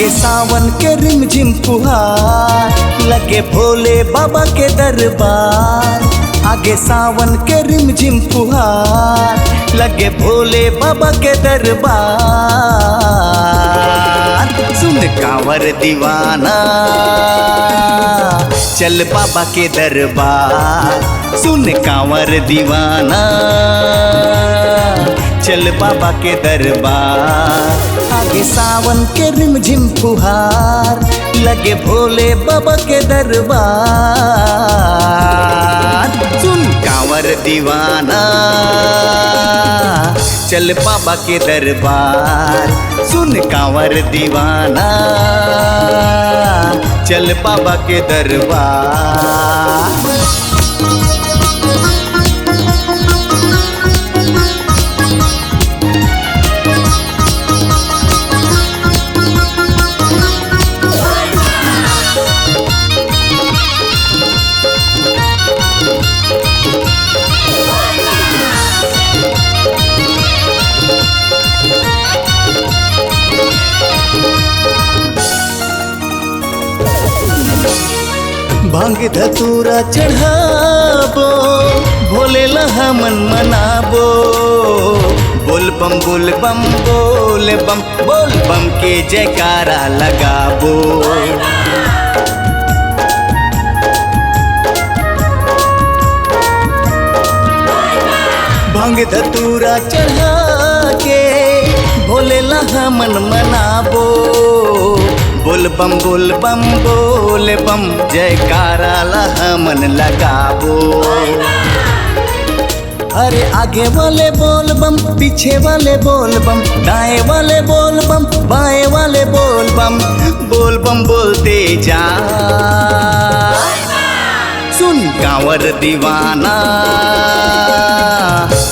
आगे सावन के रिमझिम फुहार लगे भोले बाबा के दरबार। आगे सावन के रिमझिम फुहार लगे भोले बाबा के दरबार। सुन कांवर दीवाना चल बाबा के दरबार। सुन कांवर दीवाना चल बाबा के दरबार। आगे सावन के रिमझिम फुहार लगे भोले बाबा के दरबार। सुन कांवर दीवाना चल बाबा के दरबार। सुन कांवर दीवाना चल बाबा के दरबार। भांग धतूरा चढ़ाबो भोले लहा मन मनाबो। बोल बम बोल बम बोल बम बोल बम के जयकारा लगाबो। भांग धतूरा चढ़ा के भोले लहा मन मनाबो। बोल बम बोल बम बोल बम जयकारा लहा मन लगाबो। अरे आगे वाले बोल बम पीछे वाले बोल बम दाएं वाले बोल बम बाएं वाले बोल बम बोलते जा। सुन कांवर दीवाना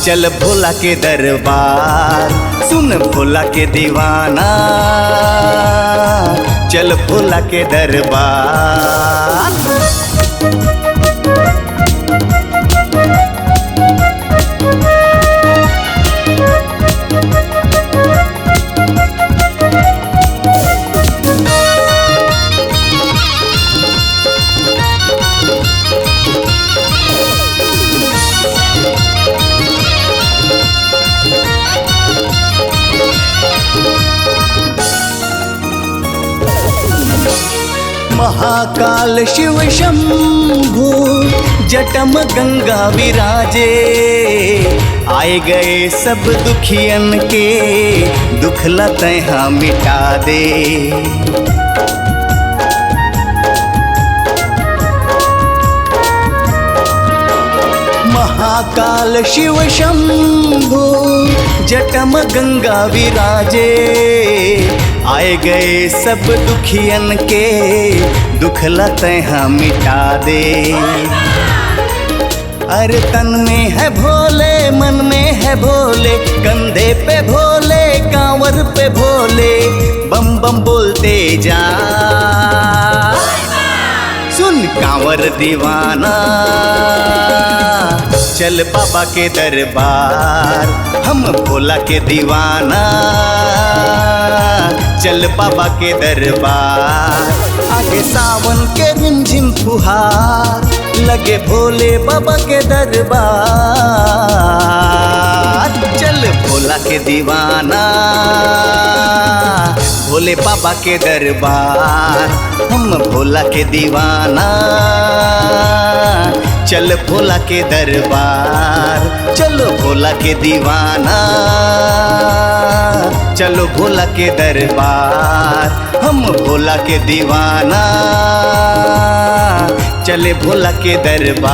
चल भोला के दरबार। सुन भोला के दीवाना चल भोला के दरबार। महाकाल शिव शंभु जटम गंगा विराजे। आए गए सब दुखियन के दुख लतहा मिटा दे। महाकाल शिव शंभु जटम गंगा विराजे। आए गए सब दुखियन के दुख लतहा मिटा दे। अरे तन में है भोले मन में है भोले कंधे पे भोले कांवर पे भोले बम बम बोलते जा। सुन कांवर दीवाना चल बाबा के दरबार। हम भोला के दीवाना चल बाबा के दरबार। आगे सावन के रिमझिम फुहार लगे भोले बाबा के दरबार। चल भोला के दीवाना भोले बाबा के दरबार। हम भोला के दीवाना चल भोला के दरबार। चलो भोला के दीवाना चलो भोला के दरबार। हम भोला के दीवाना चले भोला के दरबार।